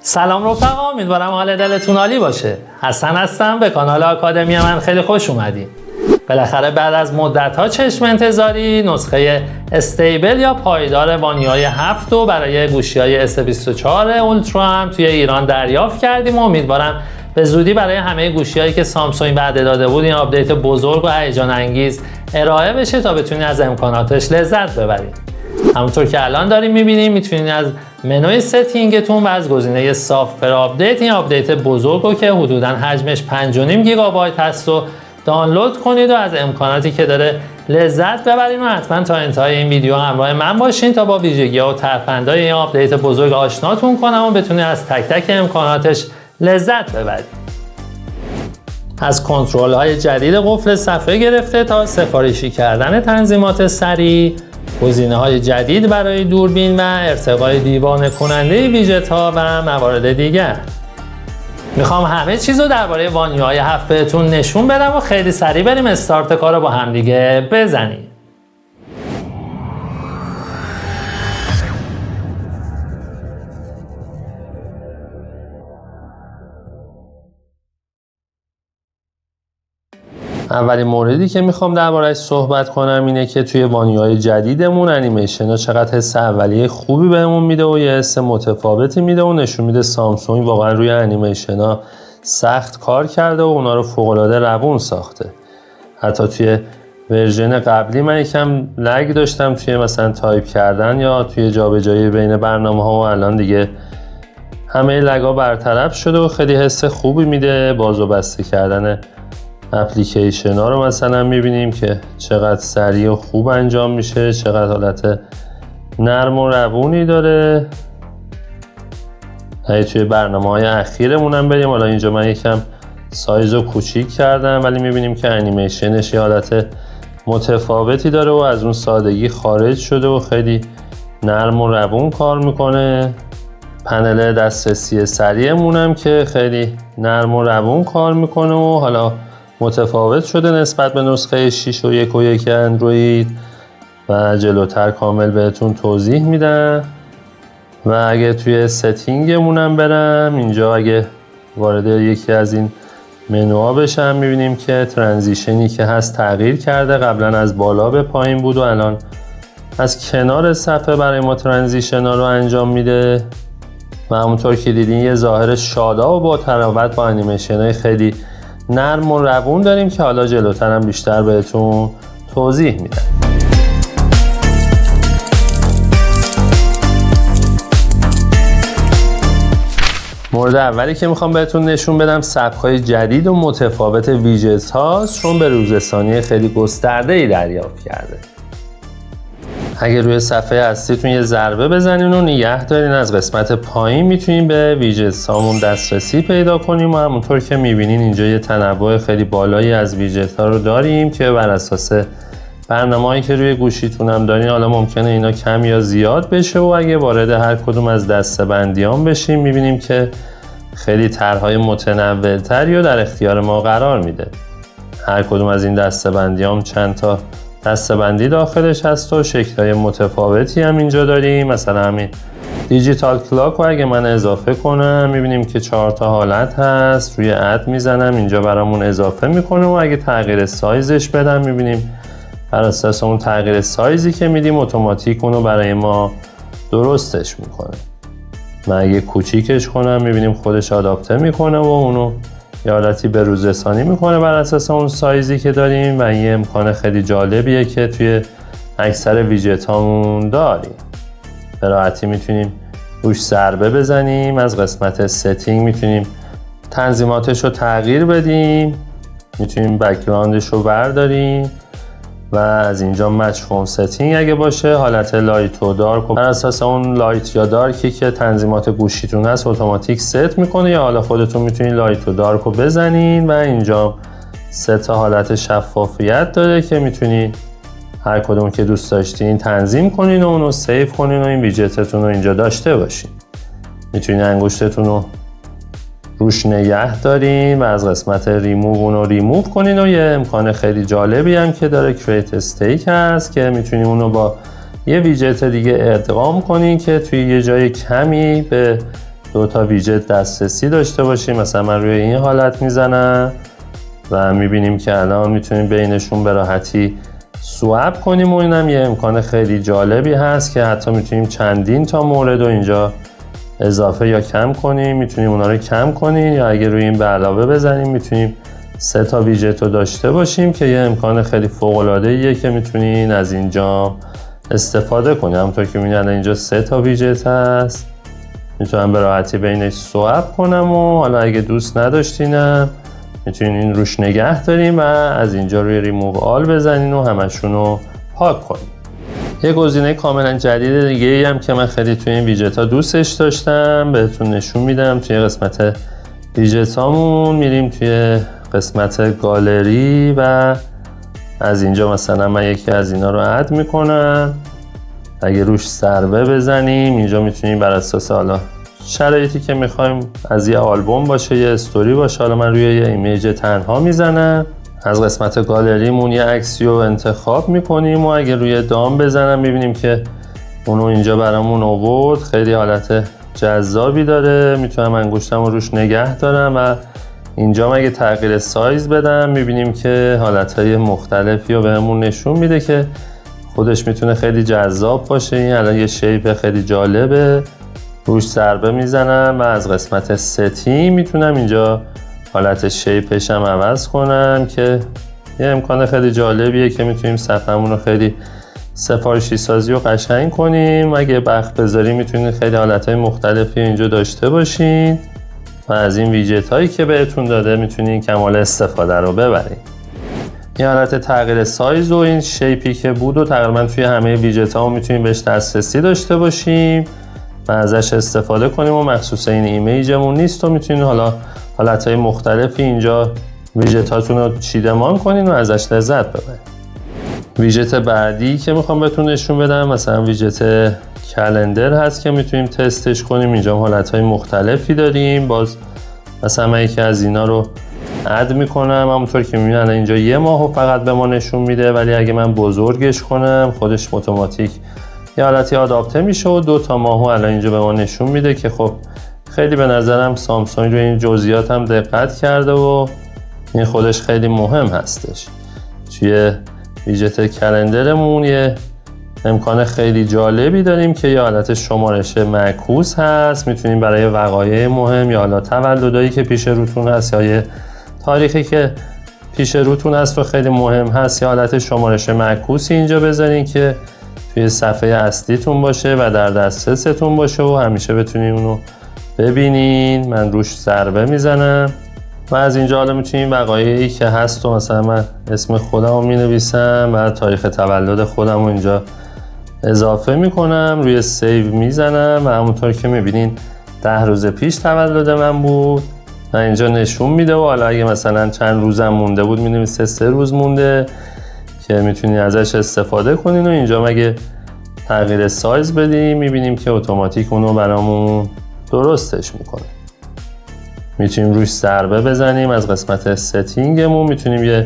سلام رفقا، امیدوارم حال دلتون عالی باشه. حسن هستم، به کانال آکادمی من خیلی خوش اومدین. بالاخره بعد از مدت‌ها چشم انتظاری نسخه استیبل یا پایدار وانیوی 7 رو برای گوشی‌های S24 اولترا هم توی ایران دریافت کردیم و امیدوارم به زودی برای همه گوشی‌هایی که سامسونگ وعده داده بود این آپدیت بزرگ و هیجان انگیز ارائه بشه تا بتونید از امکاناتش لذت ببرید. همونطور که الان داریم می‌بینیم میتونید از منوی ستینگتون و از گزینه سافت‌ور آپدیت این آپدیت بزرگ رو که حدوداً حجمش 5.5 گیگابایت هست و دانلود کنید و از امکاناتی که داره لذت ببرید و حتما تا انتهای این ویدیو همراه من باشین تا با ویژگی‌ها و ترفندهای این آپدیت بزرگ آشناتون کنم و بتونید از تک تک امکاناتش لذت ببرید. از کنترل‌های جدید قفل صفحه گرفته تا سفارشی کردن تنظیمات سریع، گزینه‌های جدید برای دوربین و ارتقای دیوانه کننده ویژت‌ها و موارد دیگر. میخوام همه چیز رو درباره وانیوی 7 بهتون نشون بدم و خیلی سریع بریم استارت کار رو با هم دیگه بزنیم. اولین موردی که میخوام درباره‌اش صحبت کنم اینه که توی وانیوهای جدیدمون انیمیشن‌ها چقدر حس اولیه خوبی بهمون میده و یه حس متفاوتی میده و نشون میده سامسونگ واقعا روی انیمیشن‌ها سخت کار کرده و اونا رو فوق‌العاده روون ساخته. حتی توی ورژن قبلی من یکم لگ داشتم توی مثلا تایپ کردن یا توی جابجایی بین برنامه‌ها و الان دیگه همه لگ‌ها برطرف شده و خیلی حس خوبی میده. باز و بسته کردن اپلیکیشن ها رو مثلا میبینیم که چقدر سریع و خوب انجام میشه، چقدر حالت نرم و روونی داره. توی برنامه های اخیرمون هم بریم. حالا اینجا من یکم سایز رو کوچیک کردم ولی میبینیم که انیمیشنش یه حالت متفاوتی داره و از اون سادگی خارج شده و خیلی نرم و روون کار میکنه. پنل دسترسی سریعمون هم که خیلی نرم و روون کار میکنه و حالا متفاوت شده نسبت به نسخه 6.1 اندروید و جلوتر کامل بهتون توضیح میدم. و اگه توی ستینگمون هم برم اینجا اگه وارد یکی از این منوها بشم میبینیم که ترانزیشنی که هست تغییر کرده. قبلا از بالا به پایین بود و الان از کنار صفحه برای ما ترانزیشن ها رو انجام میده و همونطور که دیدین یه ظاهر شاداب و با تراوت با انیمیشن های خیلی نرم و روون داریم که حالا جلوتر هم بیشتر بهتون توضیح میدم. مورد اولی که میخوام بهتون نشون بدم سبک‌های جدید و متفاوت ویجت هاست چون به روزرسانی خیلی گسترده‌ای دریافت کرده. اگه روی صفحه اصلیتون یه ضربه بزنین و نگه دارین از قسمت پایین میتونین به ویجت هامون دسترسی پیدا کنیم و همونطور که میبینین اینجا یه تنوع خیلی بالایی از ویجت ها رو داریم که بر اساس برنامه‌ای که روی گوشیتون هم دارین حالا ممکنه اینا کم یا زیاد بشه و اگه وارد هر کدوم از دسته‌بندیام بشیم میبینیم که خیلی طرح‌های متنوع‌تری رو در اختیار ما قرار میده. هر کدوم از این دسته‌بندیام چند تا دسته‌بندی داخلش هست و شکل‌های متفاوتی هم اینجا داریم. مثلا همین دیجیتال کلاک رو اگه من اضافه کنم میبینیم که 4 تا حالت هست. روی اد میزنم اینجا برامون اضافه میکنه و اگه تغییر سایزش بدم میبینیم بر اساس اون تغییر سایزی که میدیم اتوماتیک اونو برای ما درستش میکنه. من اگه کوچیکش کنم میبینیم خودش آداپته میکنه و اونو یه حالتی به روز رسانی میکنه بر اساس اون سایزی که داریم و یه امکان خیلی جالبیه که توی اکثر ویجت هامون داریم. به راحتی میتونیم روش ضربه بزنیم. از قسمت ستینگ میتونیم تنظیماتش رو تغییر بدیم، میتونیم بک‌گراندش رو برداریم و از اینجا مچ فون ستینگ اگه باشه حالت لایت و دارک و بر اساس اون لایت یا دارکی که تنظیمات گوشیتون هست اتوماتیک ست میکنه یا حالا خودتون میتونید لایت و دارک رو بزنین و اینجا 3 تا حالت شفافیت داره که میتونید هر کدوم که دوست داشتین تنظیم کنین و اونو سیو کنین و این ویجتتون رو اینجا داشته باشین. میتونید انگشتتون رو روش نگه دارین و از قسمت ریموو اونو ریموو کنین و یه امکان خیلی جالبی هم که داره کریت استیک هست که میتونین اونو با یه ویجت دیگه ادغام کنین که توی یه جای کمی به دو تا ویجت دسترسی داشته باشیم. مثلا من روی این حالت میزنم و میبینیم که الان میتونیم بینشون به راحتی سواب کنیم و اینم یه امکان خیلی جالبی هست که حتی میتونیم چندین تا مورد رو اینجا اضافه یا کم کنیم. میتونیم اونا رو کم کنیم یا اگه روی این به علاوه بزنیم میتونیم 3 تا ویجت رو داشته باشیم که یه امکان خیلی فوق العاده ایه که میتونین از اینجا استفاده کنیم. همونطور که میبینید الان اینجا 3 تا ویجت هست، میتونم به راحتی بینش سواب کنم و حالا اگه دوست نداشتینم میتونین این روش نگه داریم و از اینجا روی ریموو آل بزنین و همشون رو پاک کنیم. یه گزینه کاملا جدید دیگه ای هم که من خیلی توی این ویجت ها دوستش داشتم بهتون نشون میدم. توی قسمت ویجت هامون میریم توی قسمت گالری و از اینجا مثلا من یکی از اینا رو اد میکنم. اگه روش ضربه بزنیم اینجا میتونیم بر اساس حالا شرایطی که میخوایم از یه آلبوم باشه یه استوری باشه، حالا من روی یه ایمیج تنها میزنم. از قسمت گالریمون یه عکسی رو انتخاب میکنیم و اگه روی دام بزنم میبینیم که اونو اینجا برامون آورد. خیلی حالت جذابی داره. میتونم انگشتم رو روش نگه دارم و اینجا اگه تغییر سایز بدم میبینیم که حالتهای مختلفی رو بهمون نشون میده که خودش میتونه خیلی جذاب باشه. این الان یه شیپ خیلی جالبه، روش ضربه میزنم و از قسمت ستینگ میتونم اینجا حالت شیپش هم عوض کنم که یه امکان خیلی جالبیه که میتونیم صفحمون رو خیلی سفارشی سازی و قشنگ کنیم. اگه بخت بذاریم میتونید خیلی حالتهای مختلفی اینجا داشته باشین و از این ویجت هایی که بهتون داده میتونین کمال استفاده رو ببرین. این حالت تغییر سایز و این شیپی که بود و تقریبا توی همه ویجت ها میتونیم بهش دسترسی داشته باشیم و ازش استفاده کنیم و مخصوص این ایمیجمون نیست و میتونین حالا حالتهای مختلفی اینجا ویجت هاتون رو چیدمان کنین و ازش لذت ببرین. ویجت بعدی که میخوام بهتون نشون بدم مثلا ویجت کلندر هست که میتونیم تستش کنیم. اینجا حالتهای مختلفی داریم. باز مثلا من یکی از اینا رو اد میکنم. همونطور که میبینید الان اینجا یه ماهو فقط به ما نشون میده، ولی اگه من بزرگش کنم خودش اتوماتیک یه حالتی آداپته میشه و 2 تا ماهو الان اینجا به ما نشون میده که خب خیلی به نظرم سامسونگ روی این جزئیات هم دقت کرده و این خودش خیلی مهم هستش. توی ویجت کلندرمون یه امکان خیلی جالبی داریم که یه حالت شمارش معکوس هست. میتونیم برای وقایع مهم یا حالا تولدایی که پیش روتون هست یا یه تاریخی که پیش روتون هست و خیلی مهم هست یه حالت شمارش معکوسی اینجا بذارین که توی صفحه اصلیتون باشه و در دسترستون باشه و همیشه بتونین اونو ببینین. من روش ضربه میزنم و از اینجا حالا میتونیم وقایعی که هست و مثلا من اسم خودم رو مینویسم و تاریخ تولد خودم رو اینجا اضافه میکنم، روی سیو میزنم و همونطور که میبینین 10 روز پیش تولد من بود و اینجا نشون میده و حالا اگه مثلا چند روزم مونده بود مینویسه 3 روز مونده که میتونین ازش استفاده کنین و اینجا مگه تغییر سایز بدیم میبینیم که اتوماتیک اونو برامون درستش میکنه. میتونیم روش ضربه بزنیم. از قسمت ستینگمون میتونیم یه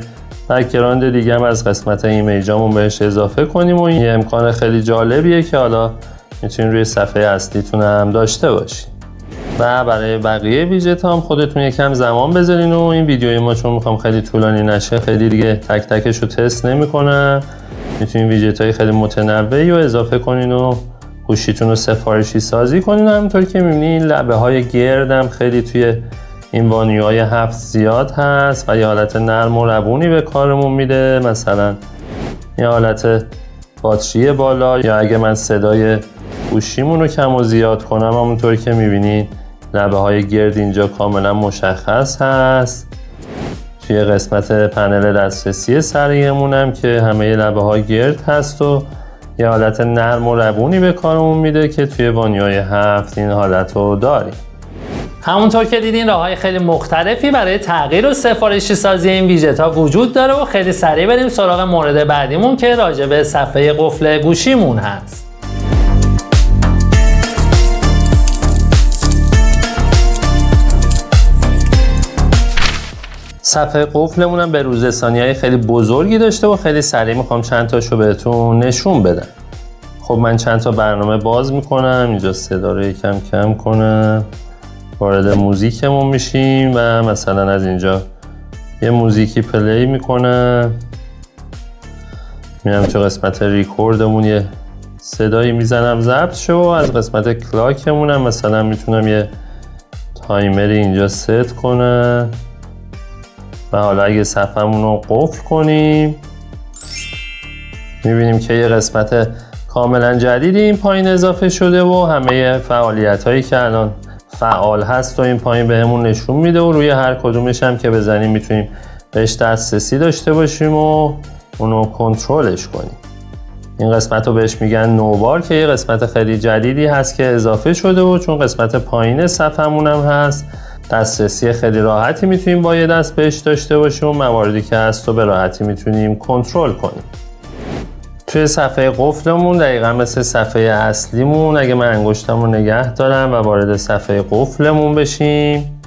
بک‌گراند دیگه هم از قسمت ایمیجامون بهش اضافه کنیم و این امکان خیلی جالبیه که حالا میتونین روی صفحه اصلیتون هم داشته باشین. و برای بقیه ویجت هم خودتون یکم زمان بذارین و این ویدیوی ما چون میخوام خیلی طولانی نشه خیلی دیگه تک تکش رو تست نمی‌کنم. میتونین ویجت های خیلی متنوعی رو اضافه کنین و گوشیتون رو سفارشی سازی کنین. همونطور که میبینین لبه های گردم خیلی توی این وانیوهای 7 زیاد هست و یه حالت نرم و روونی به کارمون میده. مثلا یه حالت باتری بالا یا اگه من صدای گوشیمون رو کم و زیاد کنم همونطور که میبینین لبه های گرد اینجا کاملا مشخص هست. توی قسمت پنل دسترسی سریعمون هم که همه لبه ها گرد هست و یه حالت نرم و روونی به کارمون میده که توی وانیوهای 7 این حالت رو داریم. همونطور که دیدین راههای خیلی مختلفی برای تغییر و سفارشی سازی این ویجت ها وجود داره و خیلی سریع بریم سراغ مورد بعدیمون که راجع به صفحه قفل گوشیمون هست. صفحه قفلمون هم به روز ثانیه‌های خیلی بزرگی داشته و خیلی سریع میخوام چند تاشو بهتون نشون بدم. خب من چند تا برنامه باز میکنم. اینجا صدا رو یکم کم کنم وارد موزیکمون میشیم و مثلا از اینجا یه موزیکی پلی میکنم. میرم تو قسمت ریکوردمون یه صدایی میزنم ضبط شو. از قسمت کلاکمونم مثلا میتونم یه تایمری اینجا ست کنم و حالا اگه صفحمون رو قفل کنیم میبینیم که یه قسمت کاملا جدیدی این پایین اضافه شده و همه فعالیت هایی که الان فعال هست و این پایین بهمون نشون میده و روی هر کدومش هم که بزنیم میتونیم بهش دسترسی داشته باشیم و اونو کنترلش کنیم. این قسمت رو بهش میگن نوبار که یه قسمت خیلی جدیدی هست که اضافه شده و چون قسمت پایین صفحمون هم هست دسترسی خیلی راحتی میتونیم با یه دست بهش داشته باشیم و مواردی که هست رو به راحتی میتونیم کنترل کنیم. توی صفحه قفلمون دقیقا مثل صفحه اصلیمون اگه من انگشتم رو نگه دارم و وارد صفحه قفلمون بشیم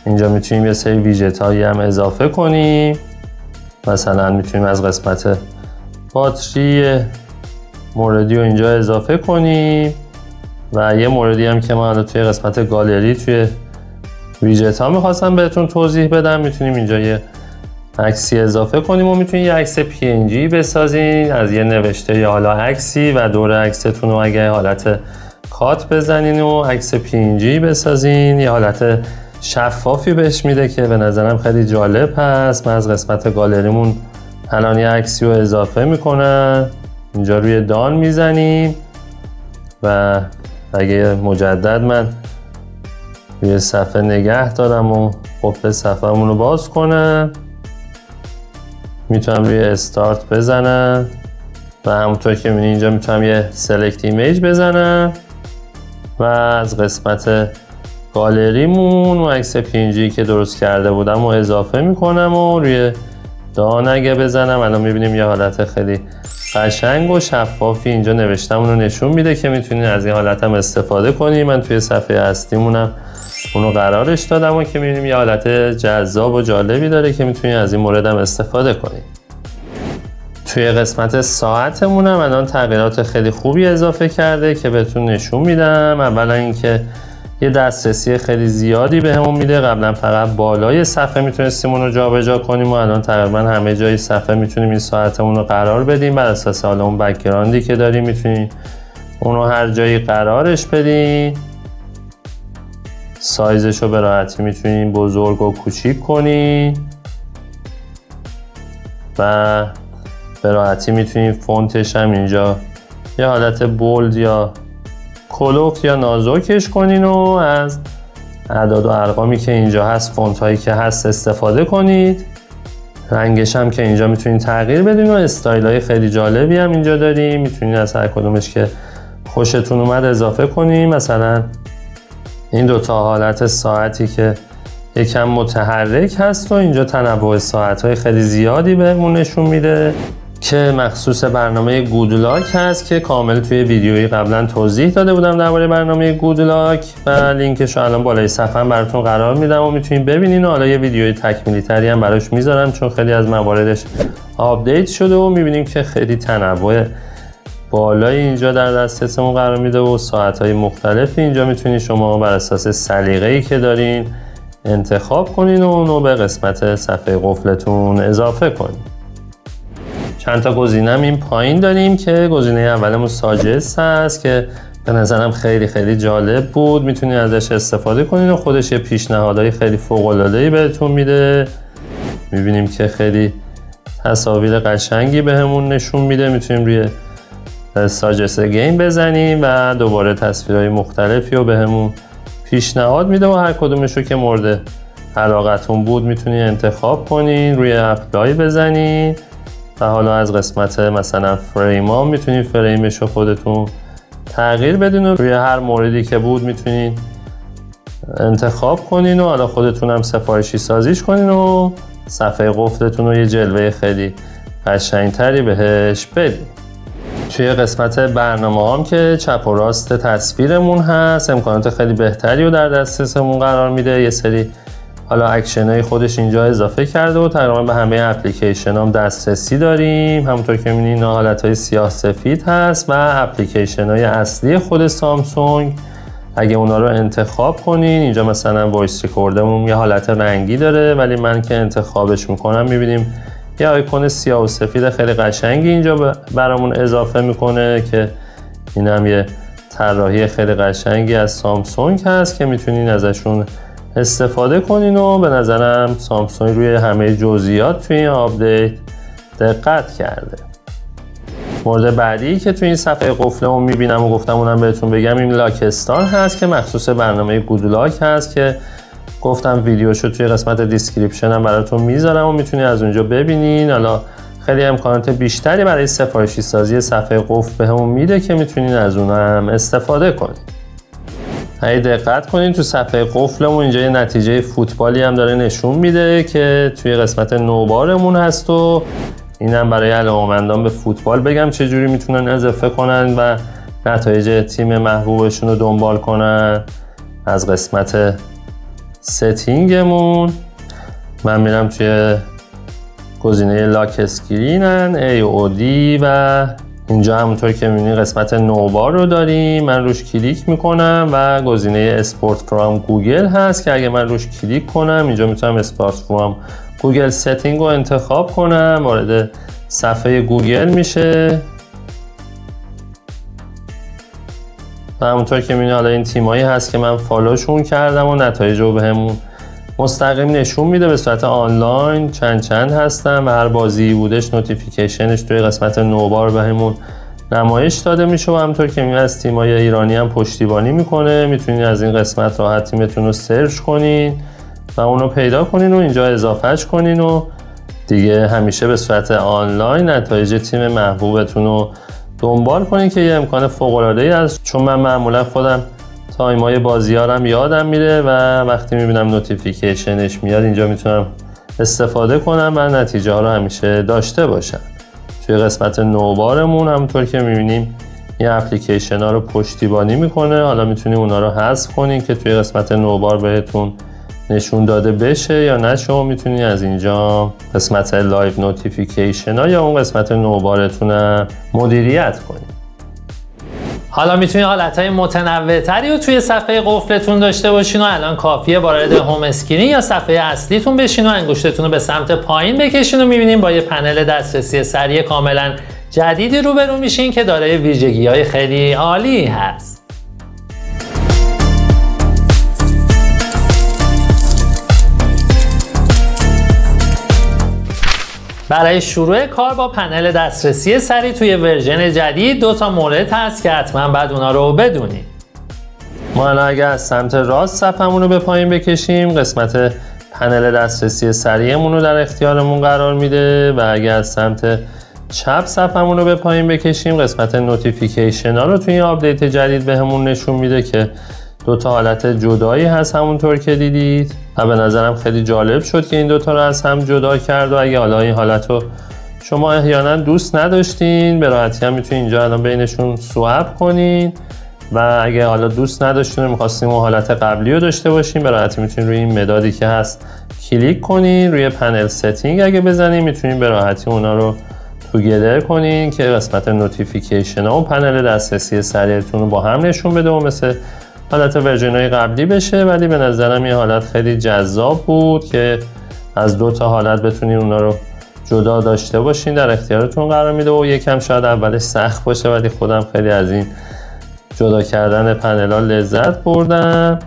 اینجا میتونیم یه سری ویژت هایی هم اضافه کنیم. مثلا میتونیم از قسمت باتری موردی رو اینجا اضافه کنیم و یه موردی هم که من توی قسمت گالری توی ویژت ها میخواستم بهتون توضیح بدم میتونیم اینجا یه عکسی اضافه کنیم و میتونید یه عکس PNG بسازین از یه نوشته یا حالا عکسی و دور عکستون رو اگه حالت کات بزنین و عکس PNG بسازین یه حالت شفافی بهش میده که به نظرم خیلی جالب هست. من از قسمت گالریمون الان یه عکسی رو اضافه میکنم اینجا روی دان میزنیم و اگه مجدد من روی صفحه نگه دارم و قفل صفحه‌مون رو باز کنم میتونم روی استارت بزنم و همونطور که میبینید اینجا میتونم یه سلکت ایمیج بزنم و از قسمت گالریمون و عکس PNG که درست کرده بودم و اضافه میکنم و روی دان اگه بزنم الان میبینیم یه حالت خیلی قشنگ و شفافی اینجا نوشتمون رو نشون میده که میتونید از این حالت هم استفاده کنید. من توی صفحه اصلیمونم اونو قرارش دادم و که میبینیم یه حالت جذاب و جالبی داره که میتونید از این مورد هم استفاده کنید. توی قسمت ساعتمون هم الان تغییرات خیلی خوبی اضافه کرده که بهتون نشون میدم. اولا اینکه یه دسترسی خیلی زیادی بهمون میده. قبلا فقط بالای صفحه میتونستیم اون رو جابجا کنیم و الان تقریبا همه جای صفحه میتونیم این ساعتمون رو قرار بدیم. بر اساس حالا اون بک‌گراندی که داریم میتونیم اون رو هر جایی قرارش بدیم. سایزش رو به راحتی میتونیم بزرگ و کوچیک کنیم و به راحتی میتونیم فونتش هم اینجا یه حالت بولد یا کلوفت یا نازکش کنین و از اعداد و ارقامی که اینجا هست فونت هایی که هست استفاده کنید. رنگش هم که اینجا میتونید تغییر بدین و استایل های خیلی جالبی هم اینجا داریم. میتونید از هر کدومش که خوشتون اومد اضافه کنیم. مثلا این دوتا حالت ساعتی که یکم متحرک هست و اینجا تنوع ساعت های خیلی زیادی بهمون نشون میده که مخصوص برنامه گودلاک هست که کامل توی ویدیویی قبلا توضیح داده بودم درباره برنامه گودلاک و لینکش رو الان بالای صفحه براتون قرار میدم و میتونید ببینین. حالا یه ویدیوی تکمیلی تری هم براش میذارم چون خیلی از مواردش آپدیت شده و میبینیم که خیلی تنوع بالای اینجا در دسترسمون قرار میده و ساعت‌های مختلفی اینجا میتونید شما بر اساس سلیقه‌ای که دارین انتخاب کنین و اونو به قسمت صفحه قفلتون اضافه کنین. چند تا گزینه هم این پایین داریم که گزینه اولمون ساجست هست که به نظرم خیلی خیلی جالب بود. میتونید ازش استفاده کنین و خودش یه پیشنهادهای خیلی فوق‌العاده‌ای بهتون میده. میبینیم که خیلی تصاویر قشنگی بهمون نشون میده. میتونیم روی ساجست گیم بزنیم و دوباره تصویرهای مختلفی رو بهمون پیشنهاد میده و هر کدومش رو که مورد علاقتون بود میتونید انتخاب کنین. روی اپلای بزنین و حالا از قسمت مثلا فریم ها میتونید فریمش رو خودتون تغییر بدین و روی هر موردی که بود میتونید انتخاب کنین و حالا خودتون هم سفارشی سازیش کنین و صفحه قفلتون رو یه جلوه خیلی قشنگتری بهش بدین. توی قسمت برنامه هم که چپ و راست تصویرمون هست امکانات خیلی بهتری رو در دسترسمون قرار میده. یه سری حالا اکشن های خودش اینجا اضافه کرده و تقریبا به همه اپلیکیشن هم دسترسی داریم. همونطور که می‌بینید حالت های سیاه سفید هست و اپلیکیشن های اصلی خود سامسونگ اگه اونا رو انتخاب کنین، اینجا مثلا وایس ریکوردمون یه حالت رنگی داره، ولی من که انتخابش میکنم میبینیم یه آیکون سیاه و سفید خیلی قشنگی اینجا برامون اضافه میکنه که این هم یه طراحی خیلی قشنگی از سامسونگ هست که میتونین ازشون استفاده کنین و به نظرم سامسونگ روی همه جزئیات توی این آپدیت دقت کرده. مورد بعدی که توی این صفحه قفلمون میبینم و گفتم اونم بهتون بگم این لاکستان هست که مخصوص برنامه گودلاک هست که گفتم ویدیوشو توی قسمت دیسکریپشن هم براتون میذارم و میتونید از اونجا ببینین. حالا خیلی امکانات بیشتری برای سفارشی سازی صفحه قفل بهمون میده که میتونین از اونها هم استفاده کنین. اگه دقت کنین تو صفحه قفلمون اینجا یه نتیجه فوتبالی هم داره نشون میده که توی قسمت نوبارمون هست و اینم برای علاقه‌مندان به فوتبال بگم چجوری میتونن اضافه کنن و نتایج تیم محبوبشون رو دنبال کنن. از قسمت ستینگمون من میرم توی گزینه لاک اسکرینن AOD و اینجا همونطور که میبینید قسمت نوبار رو داریم. من روش کلیک میکنم و گزینه اسپورت فرام گوگل هست که اگه من روش کلیک کنم اینجا میتونم اسپورت فرام گوگل ستینگ رو انتخاب کنم، وارد صفحه گوگل میشه و همونطور که میبینید حالا این تیمایی هست که من فالوشون کردم و نتایج رو بهمون مستقیم نشون میده به صورت آنلاین چند هستن و هر بازی بودش نوتیفیکیشنش توی قسمت نوبار بهمون نمایش داده میشه و همونطور که میبینید از تیمای ایرانی هم پشتیبانی میکنه. میتونید از این قسمت راحت تیمتون رو سرچ کنین و اونو پیدا کنین و اینجا اضافهش کنین و دیگه همیشه به صورت آنلاین نتایج تیم محبوبتون رو دنبال کنین که یه امکان فوق‌العاده‌ای هست، چون من معمولا خودم تایمای بازیارم یادم میره و وقتی میبینم نوتیفیکیشنش میاد اینجا میتونم استفاده کنم و نتیجه ها رو همیشه داشته باشم. توی قسمت نوبارمون همونطور که میبینیم این اپلیکیشن ها رو پشتیبانی میکنه. حالا میتونید اونا رو حذف کنین که توی قسمت نوبار بهتون نشون داده بشه یا نه. شما میتونید از اینجا قسمت لایو نوتیفیکیشن ها یا اون قسمت نوبارتون هم مدیریت کنید. حالا میتونید حالتهای متنوع‌تری رو توی صفحه قفلتون داشته باشین و الان کافیه وارد هوم اسکرین یا صفحه اصلیتون بشین و انگشتتون رو به سمت پایین بکشین و میبینین با یه پنل دسترسی سریع کاملا جدیدی روبرو میشین که دارای ویژگی‌های خیلی عالی هست. برای شروع کار با پنل دسترسی سریع توی ورژن جدید 2 مورد هست که حتما باید اونا رو بدونید. ما الان اگر از سمت راست صفحمون رو به پایین بکشیم قسمت پنل دسترسی سریعمون رو در اختیارمون قرار میده و اگر از سمت چپ صفحمون رو به پایین بکشیم قسمت نوتیفیکیشن ها رو توی این آپدیت جدید بهمون نشون میده که 2 حالت جدایی هست همونطور که دیدید و به نظرم خیلی جالب شد که این 2 رو از هم جدا کرد و اگه حالا این حالت رو شما احیانا دوست نداشتین به راحتی هم میتونین اینجا الان بینشون سواب کنین و اگه حالا دوست نداشتین و میخواستیم اون حالت قبلی رو داشته باشین به راحتی میتونین روی این مدادی که هست کلیک کنین، روی پنل ستینگ اگه بزنین میتونین به راحتی اونا رو توگیدر کنین که قسمت نوتیفیکیشن ها و پنل دسترسی سریعتون رو با هم نشون بده و مثل حالت ورژن‌های قبلی بشه. ولی به نظرم این حالت خیلی جذاب بود که از 2 حالت بتونین اونا رو جدا داشته باشین، در اختیارتون قرار میده و یکم شاید اولش سخت باشه ولی خودم خیلی از این جدا کردن پنل ها لذت بردم.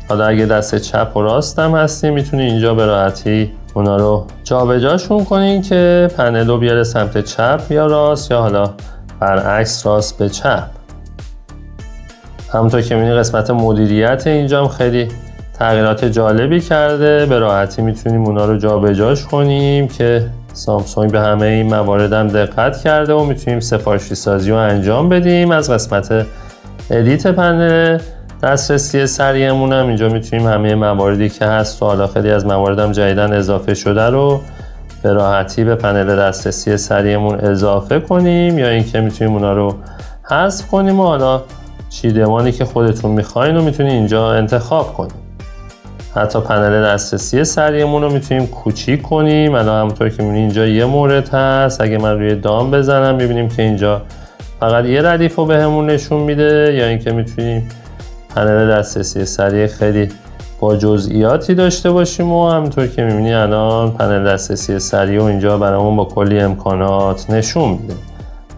حالا اگه دست چپ و راستم هستین میتونین اینجا به راحتی اونا رو جابجاشون کنین که پنل رو بیاره سمت چپ یا راست یا حالا برعکس راست به چپ. همونطور که می‌بینید قسمت مدیریت اینجا هم خیلی تغییرات جالبی کرده، به راحتی میتونیم اونا رو جابجاش کنیم که سامسونگ به همه این موارد هم دقت کرده و میتونیم سفارشی سازی رو انجام بدیم. از قسمت ادیت پنل دسترسی سریعمون هم اینجا میتونیم همه مواردی که هست و حالا خیلی از موارد هم جدیدن اضافه شده رو به راحتی به پنل دسترسی سریعمون اضافه کنیم یا اینکه میتونیم اونا رو حذف کنیم و حالا چیدمانی که خودتون میخواین رو میتونید اینجا انتخاب کنیم. حتی پنل دسترسی سریعمون رو میتونیم کوچیک کنیم. الان همونطور که میبینید اینجا یه مورد هست، اگه من روی دام بزنم میبینیم که اینجا فقط یه ردیف رو بهمون نشون میده یا اینکه میتونیم پنل دسترسی سریع خیلی با جزئیاتی داشته باشیم و همونطور که می‌بینی الان پنل دسترسی سریع و اینجا برامون با کلی امکانات نشون میده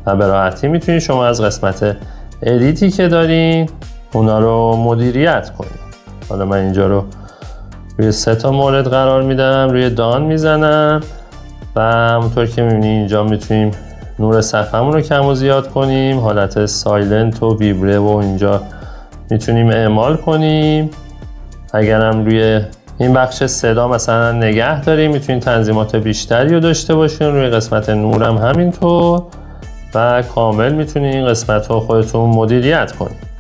و به راحتی میتونید شما از قسمت ادیتی که دارین اونا رو مدیریت کنید. حالا من اینجا رو روی 3 مورد قرار میدم، روی دان میزنم و همونطور که میبینی اینجا میتونیم نور صفحه‌مون رو کم و زیاد کنیم، حالت سایلنت و ویبره و اینجا میتونیم اعمال کنیم. اگرم روی این بخش صدا مثلا نگه داریم میتونید تنظیمات بیشتری رو داشته باشین، روی قسمت نورم همینطور و کامل میتونید این قسمت رو خودتون مدیریت کنید.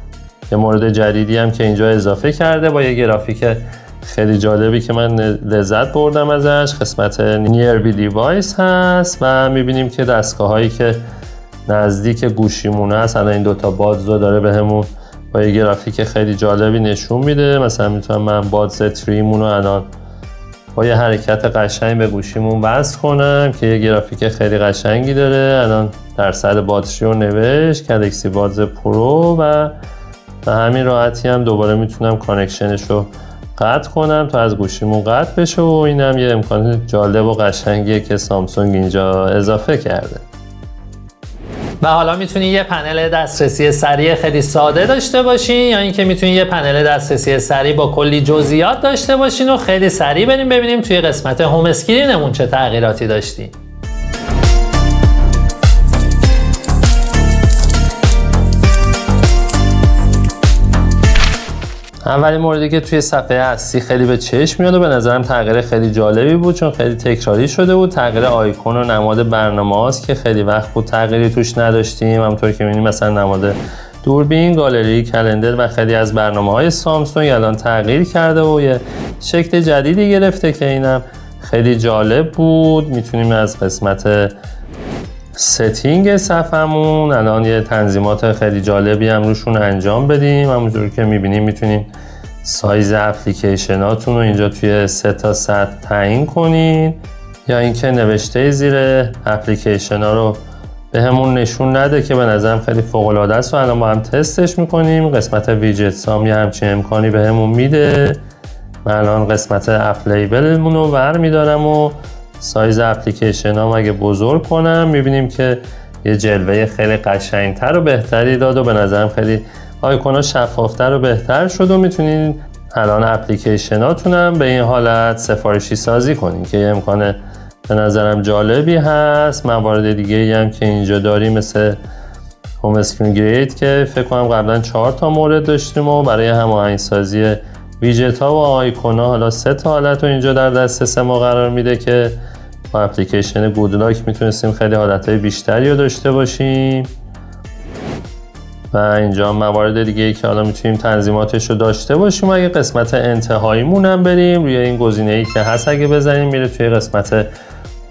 یه مورد جدیدی هم که اینجا اضافه کرده با یه گرافیک خیلی جالبی که من لذت بردم ازش، قسمت نیربی دیوایس هست و میبینیم که دستگاه هایی که نزدیک گوشیمون هست الان این دوتا بادز رو داره بهمون با یه گرافیک خیلی جالبی نشون میده. مثلا میتونم من بادز تریمون رو الان با یه حرکت قشنگ به گوشیمون وصل کنم که یه گرافیک خیلی قشنگی داره. الان درصد باتری رو نوشت گلکسی بادز پرو و به همین راحتی هم دوباره میتونم کانکشنش رو قطع کنم تا از گوشیمون قطع بشه و اینم یه امکان جالب و قشنگیه که سامسونگ اینجا اضافه کرده. و حالا میتونید یه پنل دسترسی سریع خیلی ساده داشته باشین یا اینکه میتونید یه پنل دسترسی سریع با کلی جزئیات داشته باشین و خیلی سریع بریم ببینیم توی قسمت هوم اسکرینمون چه تغییراتی داشتیم. اولین موردی که توی صفحه اصلی خیلی به چشم میاد و به نظرم تغییر خیلی جالبی بود چون خیلی تکراری شده بود، تغییر آیکون و نماد برنامه هاست که خیلی وقت بود تغییری توش نداشتیم. همونطور که می‌بینید مثلا نماد دوربین، گالری، کلندر و خیلی از برنامه‌های سامسونگ الان تغییر کرده و یه شکل جدیدی گرفته که اینم خیلی جالب بود. میتونیم از قسمت ستینگ صفحمون الان یه تنظیمات خیلی جالبی هم روشون انجام بدیم. همونجور که میبینیم میتونین سایز اپلیکیشناتون رو اینجا توی 3 تا سطح تعیین کنین یا اینکه نوشته زیر اپلیکیشن ها رو به همون نشون نده که به نظرم خیلی فوق العاده است و الان با هم تستش میکنیم. قسمت ویجتس هم یه همچین امکانی به همون میده. من الان قسمت اپ لیبلمون رو برمیدارم و سایز اپلیکیشن ها اگه بزرگ کنم میبینیم که یه جلوه خیلی قشنگتر و بهتری داد و به نظرم خیلی آیکون ها شفافتر و بهتر شد و میتونین الان اپلیکیشن هاتونم به این حالت سفارشی سازی کنین که یه امکان به نظرم جالبی هست. موارد دیگه ای هم که اینجا داریم مثل هوم اسکرین گرید که فکر کنم قبلا 4 تا مورد داشتیم و برای هماهنگسازی ویجت ها و آیکون ها حالا 3 تا حالت رو اینجا در دسترس ما قرار میده که با اپلیکیشن گودلاک میتونستیم خیلی حالتهای بیشتری رو داشته باشیم. و اینجا موارد دیگه ای که حالا میتونیم تنظیماتش رو داشته باشیم. اگه قسمت انتهاییمون هم بریم روی این گزینه ای که هست اگه بزنیم میره توی قسمت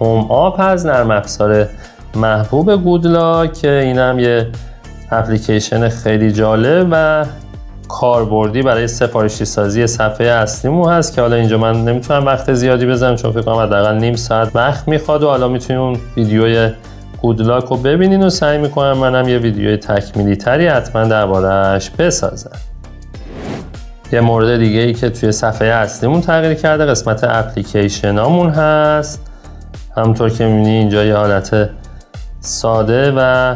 هوم آپ از نرم افزار محبوب گودلاک که اینم یه اپلیکیشن خیلی جالب و کاربردی برای سفارشی سازی صفحه اصلیمون هست که حالا اینجا من نمیتونم وقت زیادی بذارم چون فکر کنم حداقل نیم ساعت وقت میخواد و حالا میتونید اون ویدیوی گودلاک رو ببینین و سعی میکنم منم یه ویدیوی تکمیلی تری حتما درباره‌اش بسازم. یه مورد دیگه ای که توی صفحه اصلیمون تغییر کرده قسمت اپلیکیشن هامون هست. همونطور که میبینی اینجا یه حالت ساده و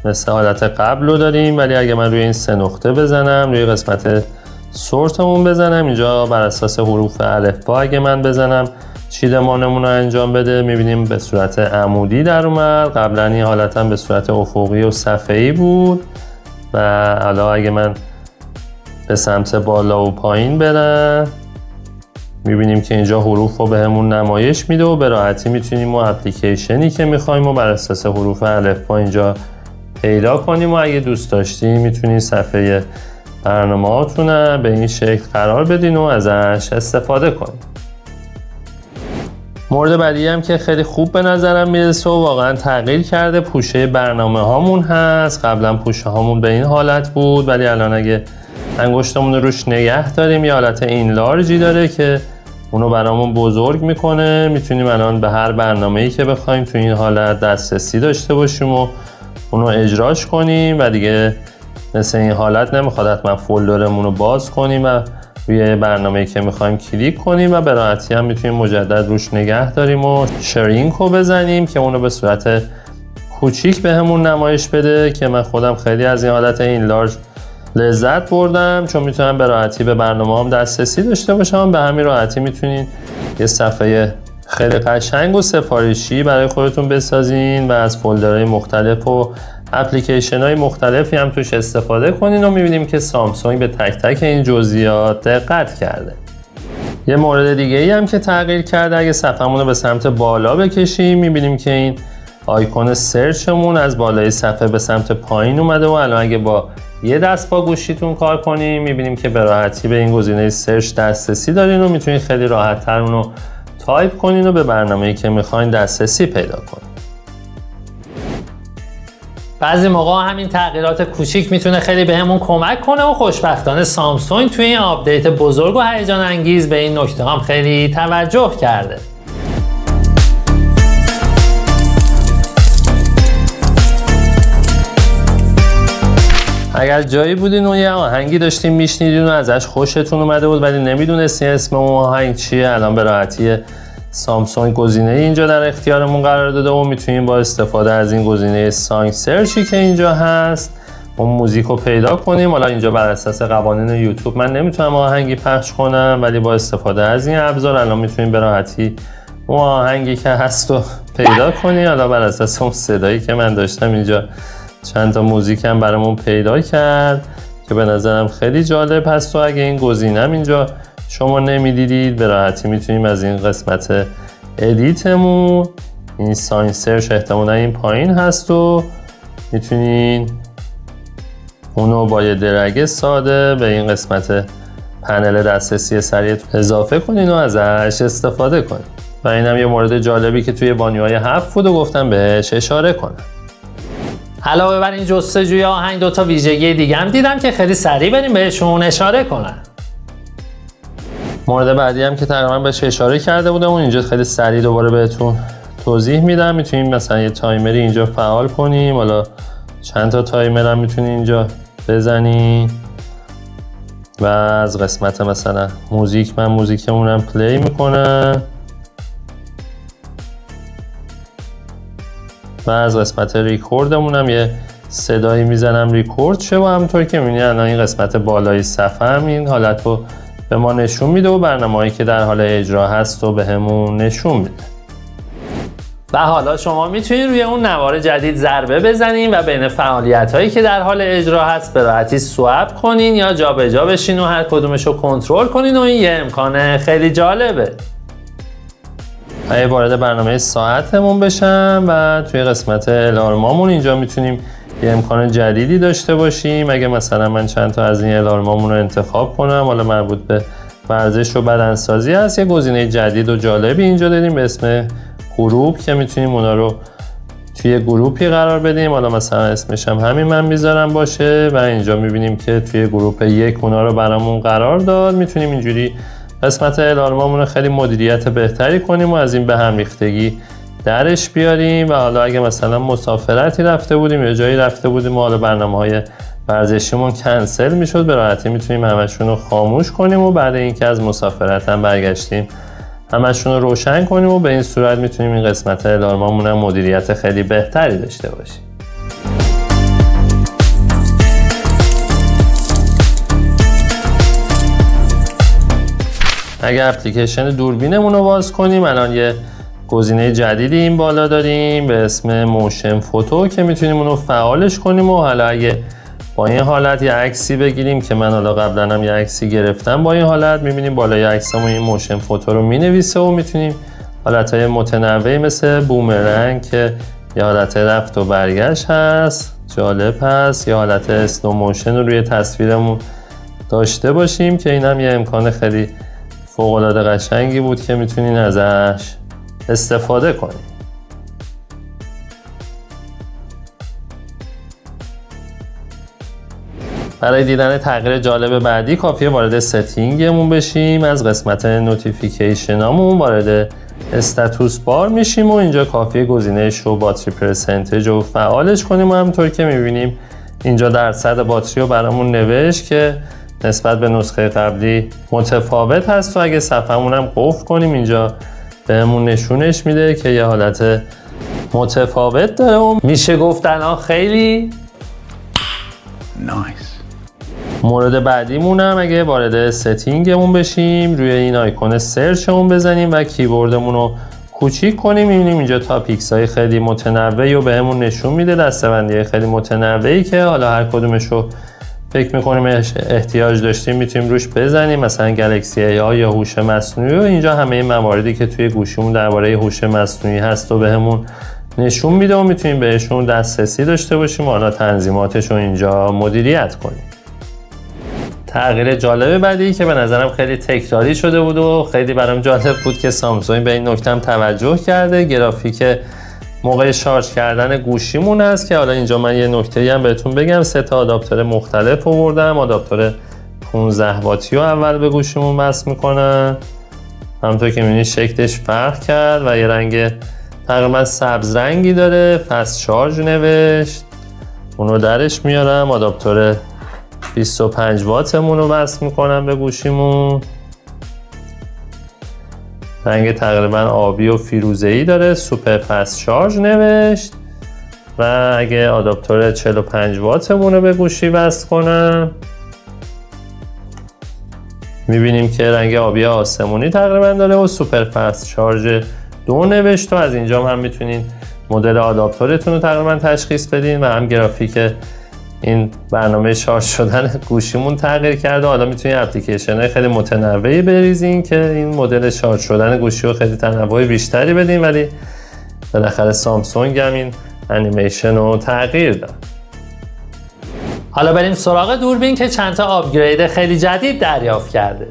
مثل حالت قبل رو داریم، ولی اگه من روی این 3 نقطه بزنم روی قسمت سورتمون بزنم اینجا بر اساس حروف الفبا اگه من بزنم چیدمانمون رو انجام بده میبینیم به صورت عمودی در اومد. قبلا این حالت هم به صورت افقی و صفحه‌ای بود و حالا اگه من به سمت بالا و پایین برم میبینیم که اینجا حروف رو به همون نمایش میده و به راحتی میتونیم و اپلیکیشنی که میخوایم و بر اساس حروف الفبا اینجا پیدا کنیم و اگه دوست داشتیم میتونید صفحه برنامه هاتون به این شکل قرار بدین و ازش استفاده کنید. مورد بعدی هم که خیلی خوب به نظرم میرسه و واقعا تغییر کرده پوشه برنامه هامون هست. قبلا پوشه هامون به این حالت بود ولی الان اگه انگشتمون رو روش نگه داریم یه حالت این لارجی داره که اونو برامون بزرگ میکنه. میتونیم الان به هر برنامه‌ای که بخوایم تو این حالت دسترسی داشته باشیم و اونو اجراش کنیم و دیگه مثل این حالت نمیخواد حتما فولدرمون رو باز کنیم و روی برنامه‌ای که میخوایم کلیک کنیم و به راحتی هم میتونیم مجدد روش نگه داریم و شرینک رو بزنیم که اونو به صورت کوچیک بهمون نمایش بده، که من خودم خیلی از این حالت این لارج لذت بردم، چون میتونم به راحتی به برنامه هم دسترسی داشته باشم. به همین راحتی میتونین یه صفحه خیلی قشنگ و سفارشی برای خودتون بسازین و از فولدرهای مختلف و اپلیکیشن های مختلفی هم توش استفاده کنین و میبینیم که سامسونگ به تک تک این جزئیات دقت کرده. یه مورد دیگه ای هم که تغییر کرده، اگه صفحمون رو به سمت بالا بکشیم میبینیم که این آیکون سرچمون از بالای صفحه به سمت پایین اومده و الان اگه با یه دست با گوشیتون کار کنیم میبینیم که به راحتی به این گزینه سرچ دسترسی دارین و میتونید خیلی راحت تر اونو تایپ کنین و به برنامه‌ای که میخواین دسترسی پیدا کنین. بعضی موقع همین تغییرات کوچیک میتونه خیلی بهمون کمک کنه و خوشبختانه سامسونگ توی این آپدیت بزرگ و هیجان انگیز به این نکته هم خیلی توجه کرده. اگر جایی بودین و یه آهنگی داشتین میشنیدین و ازش خوشتون اومده بود ولی نمیدونستین اسم اون آهنگ چیه، الان به راحتی سامسونگ گزینه اینجا در اختیارمون قرار داده و میتونیم با استفاده از این گزینه سانگ سرچی که اینجا هست اون موزیک رو پیدا کنیم. حالا اینجا بر اساس قوانین یوتیوب من نمیتونم آهنگی پخش کنم، ولی با استفاده از این ابزار الان میتونیم به راحتی اون آهنگی که هست رو پیدا کنیم. حالا بر اساس اون صدایی که من داشتم اینجا چند تا موزیک هم برامون پیدا کرد که به نظرم خیلی جالب هست و اگه این گزینم اینجا شما نمیدیدید به راحتی میتونیم از این قسمت ادیتمون این ساین سرچ احتمالا این پایین هست و میتونین اونو با یه درگ ساده به این قسمت پنل دسترسی سریع اضافه کنین و ازش استفاده کنین. و اینم یه مورد جالبی که توی بانیوهای 7 بود و گفتم بهش اشاره کنم. علاوه بر این جستجوی آهنگ دو تا ویژگی دیگه هم دیدم که خیلی سریع بریم بهشون اشاره کنم. مورد بعدی هم که تقریبا بهش اشاره کرده بودم و اینجا خیلی سریع دوباره بهتون توضیح میدم. میتونیم مثلا یه تایمری اینجا فعال کنیم، حالا چند تا تایمر هم میتونیم اینجا بزنیم و از قسمت مثلا موزیک من موزیکمونم پلی میکنم و از قسمت ریکوردمونم یه صدایی میزنم ریکورد شه و همونطور که میبینید الان این قسمت بالای صفحه هم این حالت رو به ما نشون میده و برنامه‌هایی که در حال اجرا هست و به همون نشون میده. و حالا شما میتونید روی اون نوار جدید ضربه بزنین و بین فعالیت‌هایی که در حال اجرا هست به راحتی سواب کنین یا جابجا بشین و هر کدومش رو کنترل کنین و این یه امکان خیلی جالبه. اگه وارد برنامه ساعتمون بشم و توی قسمت الارمامون اینجا میتونیم یه امکان جدیدی داشته باشیم. اگه مثلا من چند تا از این الارمامون رو انتخاب کنم، حالا مربوط به ورزش و بدنسازی هست، یه گزینه جدید و جالبی اینجا داریم به اسم گروپ که میتونیم اونا رو توی گروپی قرار بدیم. حالا مثلا اسمش هم همین من میذارم باشه و اینجا میبینیم که توی گروپ 1 اونا رو برامون قرار داد. میتونیم اینجوری قسمت الارمامون رو خیلی مدیریت بهتری کنیم و از این به هم ریختگی درش بیاریم. و حالا اگه مثلا مسافرتی رفته بودیم یا جایی رفته بودیم و حالا برنامه‌های ورزشیمون کنسل میشد، به راحتی میتونیم همشون رو خاموش کنیم و بعد اینکه از مسافرت هم برگشتیم همشون رو روشن کنیم و به این صورت میتونیم این قسمت الارمامون هم مدیریت خیلی بهتری داشته باشیم. اگر اپلیکیشن دوربینمون رو باز کنیم، الان یه گزینه جدیدی این بالا داریم به اسم موشن فوتو که میتونیم اونو فعالش کنیم و حالا اگه با این حالت یه عکسی بگیریم که من حالا قبلا هم یه عکسی گرفتم با این حالت، میبینیم بالای عکسمون این موشن فوتو رو مینویسه و میتونیم حالتهای متنوعی مثل بومرنگ که یه حالت رفت و برگشت هست جالب هست، یه حالت اسلو موشن رو روی تصویرمون داشته باشیم که این هم یه امکان خیلی فوق‌العاده قشنگی بود که میتونین ازش استفاده کنیم. برای دیدن تغییر جالب بعدی کافیه وارد ستینگمون بشیم، از قسمت نوتیفیکیشنامون وارد استاتوس بار میشیم و اینجا کافیه گزینه شو باتری پرسنتج رو فعالش کنیم و همونطور که میبینیم اینجا درصد باتری رو برامون نوشت که نسبت به نسخه قبلی متفاوت هست و اگه صفحمون هم قفل کنیم اینجا بهمون نشونش میده که یه حالت متفاوت داره و میشه گفت الان خیلی نایس. مورد بعدیمون هم اگه وارد ستینگمون بشیم، روی این آیکون سرچمون بزنیم و کیبوردمون رو کوچیک کنیم، می‌بینیم اینجا تاپیکس های خیلی متنوعی رو بهمون نشون میده، دسته‌بندی خیلی متنوعی که حالا هر کدومش رو فکر می‌کنیم احتیاج داشتیم میتونیم روش بزنیم، مثلا گلکسی ای آی یا هوش مصنوعی و اینجا همه مواردی که توی گوشیمون درباره هوش مصنوعی هست و بهمون نشون میده و میتونیم بهشون دسترسی داشته باشیم و حالا تنظیماتش رو اینجا مدیریت کنیم. تغییر جالب بعدی که به نظرم خیلی تکراری شده بود و خیلی برام جالب بود که سامسونگ به این نکته هم توجه کرده، گرافیک موقع شارژ کردن گوشیمون هست که حالا اینجا من یه نکته‌ای هم بهتون بگم. 3 تا آداپتور مختلف آوردم. آداپتور 15 واتی رو اول به گوشیمون وصل میکنم، همونطور که می‌بینید شکلش فرق کرد و یه رنگ تقریبا سبز رنگی داره، فست شارژ نوشت، اونو درش میارم. آداپتور 25 واتمون رو وصل میکنم به گوشیمون، رنگ تقریبا آبی و فیروزه‌ای داره، سوپر فست شارژ نوشت. و اگه آداپتور 45 واتمون رو به گوشی وصل کنم میبینیم که رنگ آبی آسمونی تقریبا داره و سوپر فست شارژ 2 نوشت و از اینجا هم میتونین مدل آداپتورتون رو تقریبا تشخیص بدین و هم گرافیک این برنامه شارژ شدن گوشیمون تغییر کرده. حالا میتونید اپلیکیشن های خیلی متنوعی بریزین که این مدل شارژ شدن گوشی رو خیلی تنوع بیشتری بدین، ولی بالاخره سامسونگ هم این انیمیشن رو تغییر داد. حالا بریم سراغ دوربین که چند تا آپگرید خیلی جدید دریافت کرده.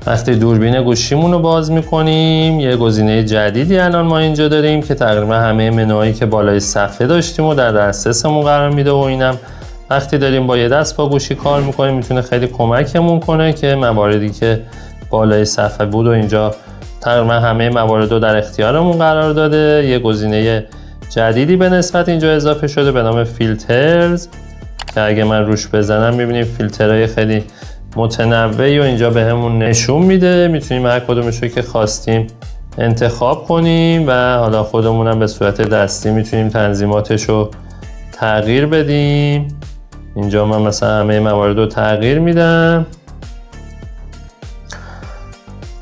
وقتی دوربین گوشیمون رو باز میکنیم یه گزینه جدیدی الان ما اینجا داریم که تقریبا همه منوهایی که بالای صفحه داشتیم و در دسترسمون قرار میده و اینم وقتی داریم با یه دست با گوشی کار میکنیم میتونه خیلی کمکمون کنه که مواردی که بالای صفحه بود و اینجا تقریبا همه موارد رو در اختیارمون قرار داده. یه گزینه جدیدی به نسبت اینجا اضافه شده به نام فیلترز که اگه من روش بزنم میبینیم فیلترهای خیلی متنوعی و اینجا به همون نشون میده، میتونیم هر کدومش رو که خواستیم انتخاب کنیم و حالا خودمونم به صورت دستی میتونیم تنظیماتش رو تغییر بدیم. اینجا من مثلا همه موارد رو تغییر میدم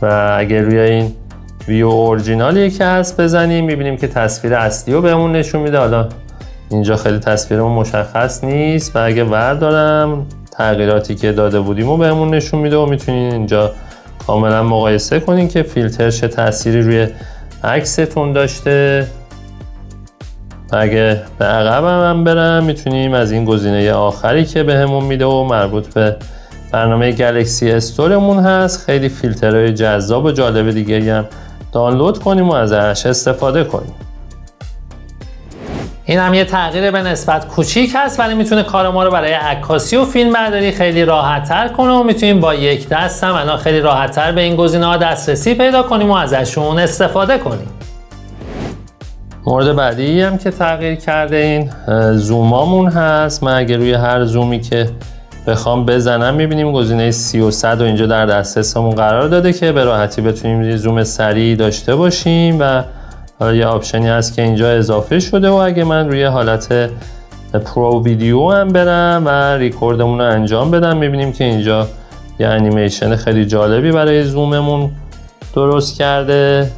و اگر روی این ویو اورجینالی که هست بزنیم میبینیم که تصویر اصلی رو بهمون نشون میده. حالا اینجا خیلی تصویرمون مشخص نیست و اگه بردارم تغییراتی که داده بودیم رو بهمون نشون میده و میتونین اینجا کاملا مقایسه کنین که فیلتر چه تأثیری روی عکستون داشته. و اگه به عقب هم برم میتونیم از این گزینه آخری که بهمون میده و مربوط به برنامه گلکسی استورمون هست خیلی فیلترهای جذاب و جالب دیگری هم دانلود کنیم و ازش استفاده کنیم. این هم یه تغییر به نسبت کوچیک هست ولی میتونه کار ما رو برای عکاسی و فیلم برداری خیلی راحت تر کنه و میتونیم با یک دست هم الان خیلی راحت تر به این گزینه ها دسترسی پیدا کنیم و ازشون استفاده کنیم. مورد بعدی هم که تغییر کرده این زومامون هست. من اگه روی هر زومی که بخوام بزنم میبینیم گزینه 30 و 100 و اینجا در دسترسمون قرار داده که به راحتی بتونیم زوم سریع داشته باشیم و حالا یه آپشنی هست که اینجا اضافه شده و اگه من روی حالت پرو ویدیو هم برم و ریکوردمون رو انجام بدم میبینیم که اینجا یه انیمیشن خیلی جالبی برای زوممون درست کرده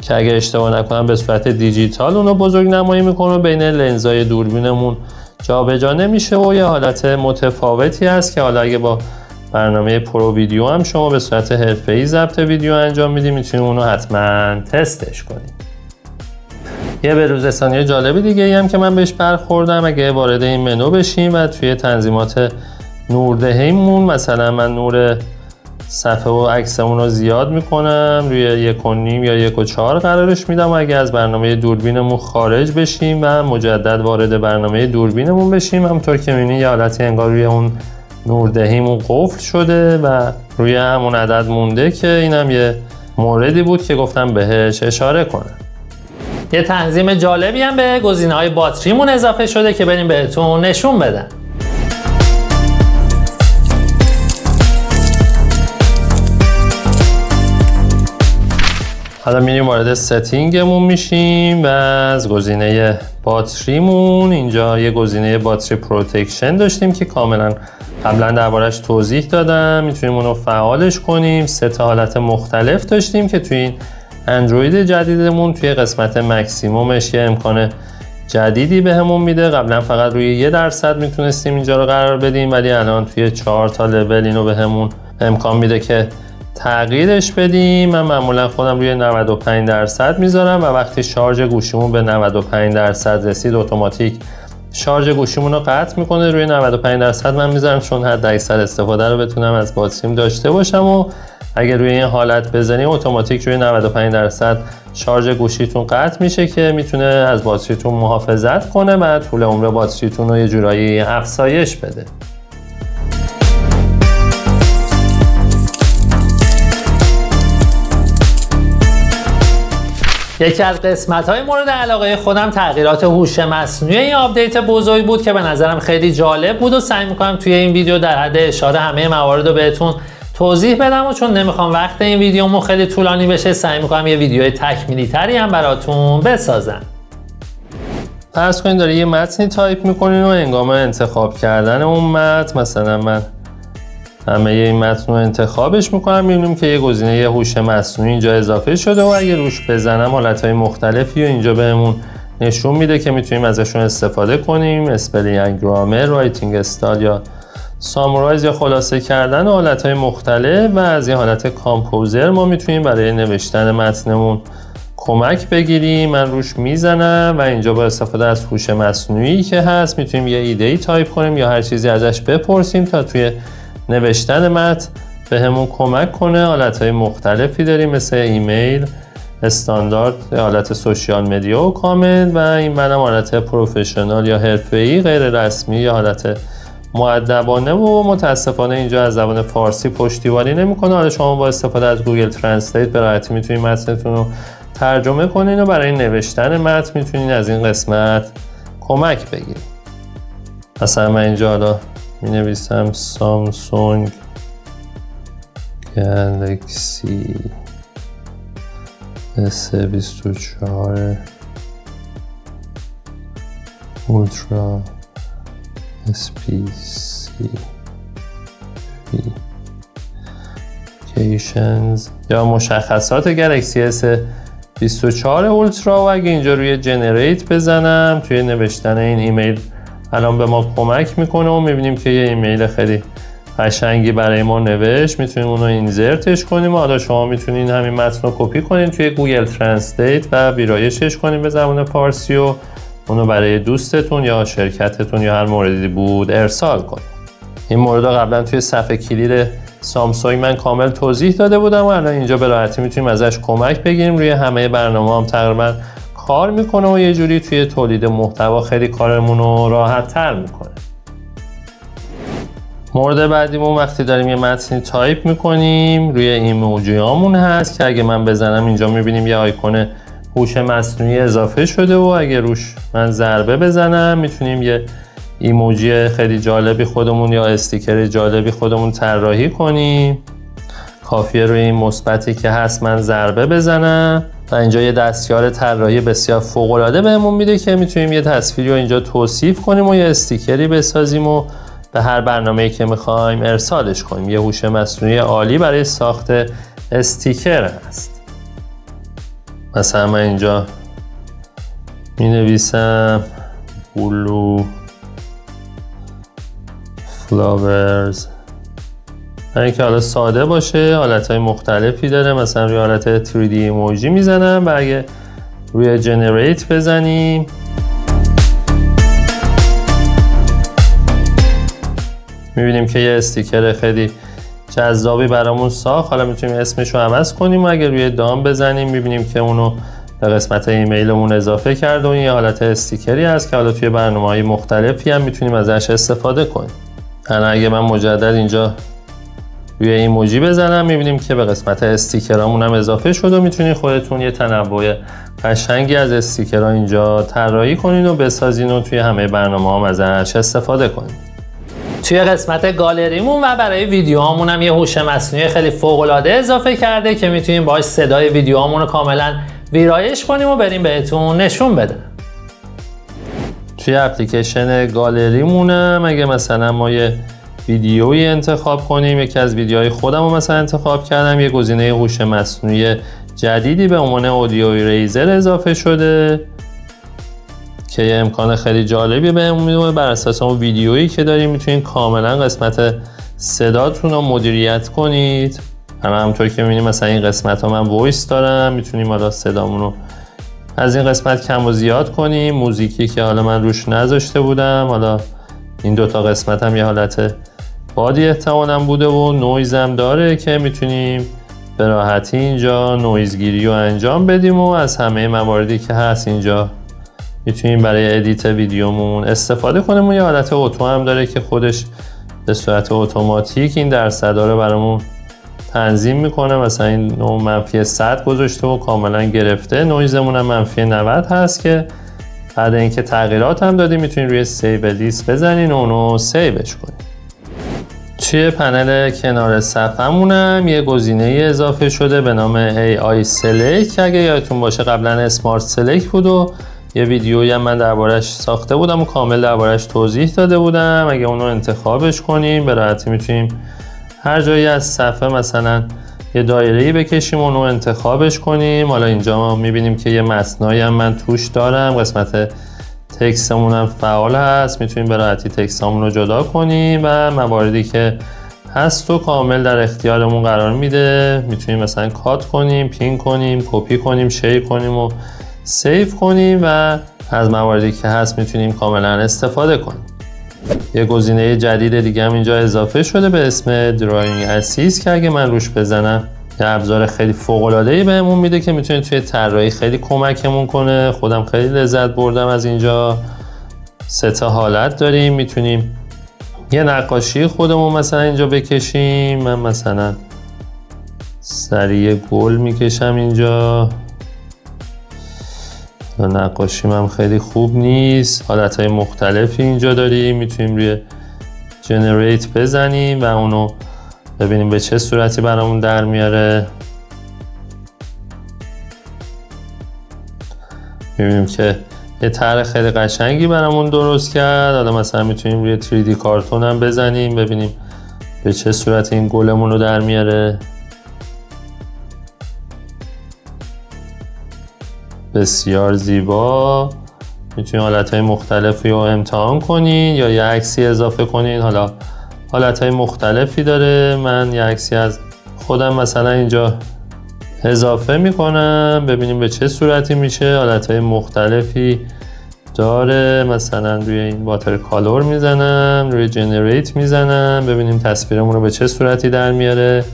که اگه اشتباه نکنم به صورت دیجیتال اونو بزرگ نمایی میکنه، بین لنزای دوربینمون جابجا نمیشه و یه حالت متفاوتی هست که حالا اگه با برنامه پرو ویدیو هم شما به صورت حرفه‌ای ضبط ویدیو انجام میدید میتونید اونو حتما تستش کنید. یه به‌روزرسانی جالب دیگه هم که من بهش برخوردم اگه وارد این منو بشیم و توی تنظیمات نوردهیمون مثلا من نور صفحه و عکسمون رو زیاد میکنم روی 1.5 یا 1.4 قرارش میدم و اگه از برنامه دوربینمون خارج بشیم و مجدد وارد برنامه دوربینمون بشیم همونطور که میبینید یه حالتی انگار روی اون نوردهیمون قفل شده و روی همون عدد مونده که اینم یه موردی بود که گفتم بهش اشاره کنم. یه تنظیم جالبی هم به گزینه‌های باتریمون اضافه شده که بریم بهتون نشون بدم. حالا میریم وارد ستینگمون میشیم و از گزینه باتریمون اینجا یه گزینه باتری پروتکشن داشتیم که کاملا قبلا دربارش توضیح دادم. میتونیم اونو فعالش کنیم. 3 حالت مختلف داشتیم که توی این اندروید جدیدمون توی قسمت مکسیمومش یه امکان جدیدی بهمون میده. قبلا فقط روی 1% میتونستیم اینجا رو قرار بدیم، ولی الان توی 4 لول اینو بهمون امکان میده که تغییرش بدیم. من معمولا خودم روی 95% میذارم و وقتی شارژ گوشیمون به 95% رسید اتوماتیک شارژ گوشیمون رو قطع میکنه. روی 95% من میذارم چون حد اکثر استفاده رو بتونم از باتریم داشته باشم و اگر روی این حالت بزنیم اتوماتیک روی 95% شارژ گوشیتون قطع میشه که میتونه از باتریتون محافظت کنه و طول عمر باتریتون رو یه جورایی افزایش بده. یکی از قسمت‌های مورد علاقه خودم تغییرات هوش مصنوعی این آپدیت بزرگ بود که به نظرم خیلی جالب بود و سعی می‌کنم توی این ویدیو در حد اشاره همه موارد رو بهتون توضیح بدم و چون نمیخوام وقت این ویدیومون خیلی طولانی بشه سعی می‌کنم یه ویدیوی تکمیلی تری هم براتون بسازم. فرض کنید داره یه متنی تایپ می‌کنین و هنگام انتخاب کردن اون متن مثلا من همه این متن رو انتخابش میکنم، میبینیم که یه گزینه هوش مصنوعی اینجا اضافه شده و اگه روش بزنم حالتهای مختلفی و اینجا بهمون نشون میده که میتونیم ازشون استفاده کنیم. اسپلینگ، گرامر، رایتینگ استایل یا سامورایز یا خلاصه کردن حالتهای مختلف و از این حالت کامپوزر ما میتونیم برای نوشتن متنمون کمک بگیریم. من روش میزنم و اینجا با استفاده از هوش مصنوعی که هست میتونیم یه ایده‌ای تایپ کنیم یا هر چیزی ازش بپرسیم تا توی نوشتن متن به همون کمک کنه. حالتهای مختلفی داریم مثل ایمیل، استاندارد، حالت سوشیال مدیا و کامنت و این منم حالت پروفشنال یا حرفه‌ای، غیر رسمی یا حالت مؤدبانه و متاسفانه اینجا از زبان فارسی پشتیبانی نمیکنه. حالا شما با استفاده از گوگل ترنسلیت به راحتی میتونید متنتون رو ترجمه کنین و برای نوشتن متن میتونین از این قسمت کمک بگیرید. مثلا من اینجا حالا می نویسم سامسونگ گلکسی S24 اولترا SPCیفیکیشنز یا مشخصات گلکسی S24 اولترا و اگه اینجا روی جنریت بزنم توی نوشتن این ایمیل الان به ما کمک میکنه و میبینیم که یه ایمیل خیلی قشنگی برای ما نوشت. میتونیم اونو اینزرتش کنیم و حالا شما میتونین همین متن رو کپی کنین توی گوگل ترنسلیت و ویرایشش کنین به زبان فارسی و اونو برای دوستتون یا شرکتتون یا هر موردی بود ارسال کنین. این مورد رو قبلا توی صفحه کلید سامسونگ من کامل توضیح داده بودم و الان اینجا به راحتی میتونیم ازش کمک بگیریم. روی همه برنامه هم تقریبا کار میکنه و یه جوری توی تولید محتوا خیلی کارمون رو راحت تر میکنه. مورد بعدیمون وقتی داریم یه متنی تایپ میکنیم روی ایموجی هامون هست که اگه من بزنم اینجا میبینیم یه آیکون هوش مصنوعی اضافه شده و اگه روش من ضربه بزنم میتونیم یه ایموجی خیلی جالبی خودمون یا استیکر جالبی خودمون طراحی کنیم. کافیه روی این مثبتی که هست من ضربه بزنم و اینجا یه دستیار طراحی بسیار فوق‌العاده بهمون میده که میتونیم یه تصویری رو اینجا توصیف کنیم و یه استیکری بسازیم و به هر برنامه‌ای که میخوایم ارسالش کنیم. یه هوش مصنوعی عالی برای ساخت استیکر هست. مثلا من اینجا مینویسم بلو فلاورز، برای اینکه حالا ساده باشه. حالتهای مختلفی داره، مثلا روی حالت 3D ایموجی میزنم و اگه روی جنریت بزنیم میبینیم که یه استیکر خیلی جذابی برامون ساخت. حالا میتونیم اسمش رو عوض کنیم و اگه روی دام بزنیم میبینیم که اونو به قسمت ایمیلمون اضافه کرده و یه حالت استیکری هست که حالا توی برنامه‌های مختلفی هم میتونیم ازش استفاده کنیم. الان اگه من مجدد اینجا روی ایموجی بزنم میبینیم که به قسمت استیکرامون هم اضافه شد و میتونید خودتون یه تنوع قشنگی از استیکرها اینجا طراحی کنین و بسازین و توی همه برنامه هم ازش استفاده کنین. توی قسمت گالریمون و برای ویدیوهامون هم یه هوش مصنوعی خیلی فوق‌العاده اضافه کرده که میتونیم باهاش صدای ویدیوهامون رو کاملا ویرایش کنیم و بریم بهتون نشون بده. توی اپلیکیشن گالریمونم اگه مثلا ما یه ویدیویی انتخاب کنیم، یکی از ویدیوهای خودم رو مثلا انتخاب کردم، یه گزینه هوش مصنوعی جدیدی به عنوان اودیو ایریزر اضافه شده که یه امکان خیلی جالبی بهمون میده. بر اساس اون ویدیویی که داریم میتونید کاملا قسمت صداتون رو مدیریت کنید. همونطور که میبینید مثلا این قسمت ها من وایس دارم، میتونیم حالا صدامون رو از این قسمت کم و زیاد کنیم. موزیکی که حالا من روش نذاشته بودم، حالا این دوتا قسمت هم یه حالت بادی احتمالاً بوده و نویز هم داره که میتونیم به راحتی اینجا نویزگیری رو انجام بدیم و از همه مواردی که هست اینجا میتونیم برای ادیت ویدیومون استفاده کنیم. و یه حالت اتو هم داره که خودش به صورت اتوماتیک این درصدا رو برامون تنظیم میکنه. مثلا این نوع منفی 100 گذاشته و کاملا گرفته. نویزمون هم منفی 90 هست که بعد اینکه تغییرات هم دادیم میتونید روی سیو لیست بزنین و اونو سیوش کنین. توی پنل کنار صفحمون هم یه گزینه اضافه شده به نام AI Select که اگه یادتون باشه قبلا اسمارت سلکت بود و یه ویدیویی هم من دربارش ساخته بودم و کامل دربارش توضیح داده بودم. اگه اونو انتخابش کنیم به راحتی میتونیم هر جایی از صفحه مثلا یه دایره‌ای بکشیم اونو انتخابش کنیم. حالا اینجا ما میبینیم که یه متنایی هم من توش دارم، قسمت تکستمون هم فعال هست، میتونیم به راحتی تکستمون رو جدا کنیم و مواردی که هست و کامل در اختیارمون قرار میده. میتونیم مثلا کات کنیم، پین کنیم، کپی کنیم، شیر کنیم و سیو کنیم و از مواردی که هست میتونیم کاملا استفاده کنیم. یه گزینه جدید دیگه هم اینجا اضافه شده به اسم دراینگ اسیست که اگه من روش بزنم یه ابزار خیلی فوق‌العاده‌ای بهمون میده که میتونه توی طراحی خیلی کمکمون کنه. خودم خیلی لذت بردم از اینجا. 3 حالت داریم، میتونیم یه نقاشی خودمون مثلا اینجا بکشیم. من مثلا سریع گل میکشم اینجا، نقاشیم هم خیلی خوب نیست. حالتهای مختلفی اینجا داریم، میتونیم روی جنریت بزنیم و اونو ببینیم به چه صورتی برامون در میاره. میبینیم که یه طرح خیلی قشنگی برامون درست کرد. حالا مثلا میتونیم روی 3D کارتون هم بزنیم ببینیم به چه صورتی این گلمون رو در میاره. بسیار زیبا. میتونید حالتهای مختلفی رو امتحان کنین یا یه عکسی اضافه کنین. حالا حالتهای مختلفی داره، من یه عکسی از خودم مثلا اینجا اضافه میکنم ببینیم به چه صورتی میشه. حالتهای مختلفی داره، مثلا روی این واتر کالر میزنم، روی جنریت میزنم ببینیم تصویرمون رو به چه صورتی در میاره.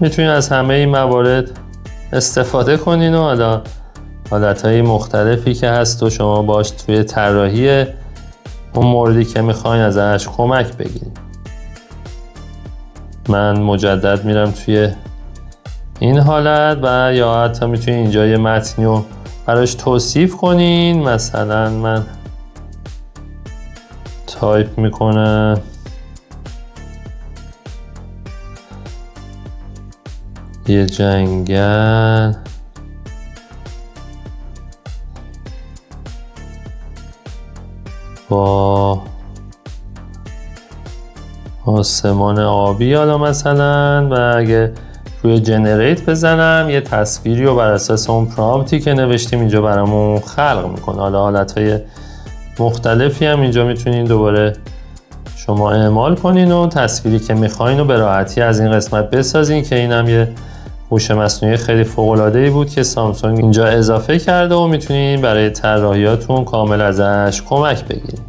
میتونید از همه این موارد استفاده کنین و حالا حالتهای مختلفی که هست و شما باش توی طراحی اون موردی که میخواین ازش کمک بگیرید. من مجدد میرم توی این حالت و یا حتی میتونید اینجا یه متنی رو براش توصیف کنین. مثلا من تایپ میکنم یه جنگل با آسمان آبی حالا مثلا، و اگه روی جنریت بزنم یه تصویری رو بر اساس اون پرامپتی که نوشتیم اینجا برامون خلق میکنه. حالا حالتهای مختلفی هم اینجا میتونین دوباره شما اعمال کنین و تصویری که میخواین و به راحتی از این قسمت بسازین که اینم یه هوش مصنوعی خیلی فوق‌العاده‌ای بود که سامسونگ اینجا اضافه کرده و میتونین برای طراحیاتون کامل ازش کمک بگیرید.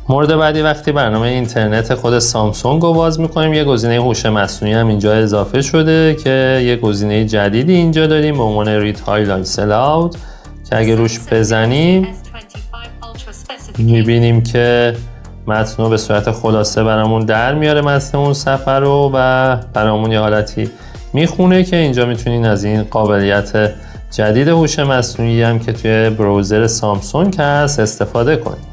مورد بعدی وقتی برنامه اینترنت خود سامسونگ رو باز میکنیم یه گزینه هوش مصنوعی هم اینجا اضافه شده که یه گزینه جدیدی اینجا داریم به عنوان ریتایل سلاود که اگه روش بزنیم میبینیم که متن رو به صورت خلاصه برامون در میاره متن اون صفحه رو و برامون یه حالتی میخونه که اینجا میتونین از این قابلیت جدید هوش مصنوعی هم که توی براوزر سامسونگ هست استفاده کنید.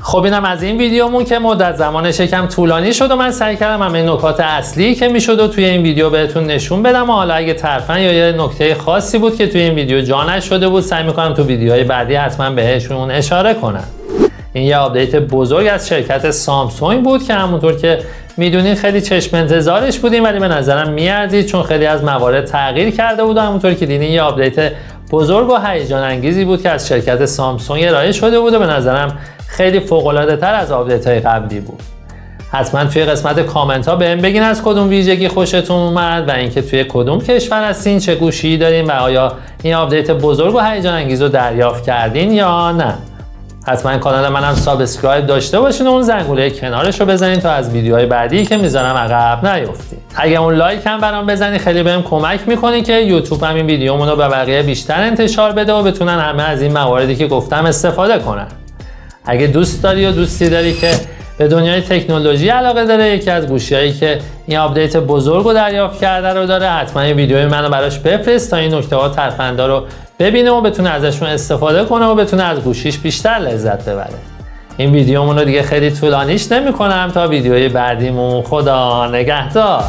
خب اینم از این ویدیومون که مدت زمانش یکم طولانی شد و من سعی کردم همه نکات اصلی که میشد و توی این ویدیو بهتون نشون بدم و حالا اگه طرفاً یا یه نکته خاصی بود که توی این ویدیو جا نشده بود سعی میکنم تو ویدیوهای بعدی حتما بهشون اشاره کنم. این یه آپدیت بزرگ از شرکت سامسونگ بود که همونطور که میدونین خیلی چشم انتظارش بودیم ولی به نظرم میارزید چون خیلی از موارد تغییر کرده بود و همونطور که دیدین یه آپدیت بزرگ و هیجان انگیزی بود که از شرکت سامسونگ ارائه شده بود و به نظرم خیلی فوق‌العاده تر از آپدیت‌های قبلی بود. حتما توی قسمت کامنت ها بهم بگین از کدوم ویژگی خوشتون اومد و اینکه توی کدوم کشور هستین، چه گوشی دارین و آیا این آپدیت بزرگ و هیجان انگیز رو دریافت کردین یا نه. حتما کانال منم سابسکرایب داشته باشین و اون زنگوله کنارش رو بزنین تا از ویدیوهای بعدی که میذارم عقب نیفتین. اگه اون لایک هم برام بزنی خیلی بهم کمک میکنی که یوتیوب هم این ویدیومون رو به بقیه بیشتر انتشار بده و بتونن همه از این مواردی که گفتم استفاده کنن. اگه دوست داری و دوستی داری که به دنیای تکنولوژی علاقه داره، یکی از گوشیایی که این آپدیت بزرگ رو دریافت کرده رو داره، حتما این ویدیوی منو براش بفرست تا این نکته ها ترفندا رو ببینه و بتونه ازشون استفاده کنه و بتونه از گوشیش بیشتر لذت ببره. این ویدیومون رو دیگه خیلی طولانیش نمی‌کنم تا ویدیوی بعدیمون. خدا نگهدار.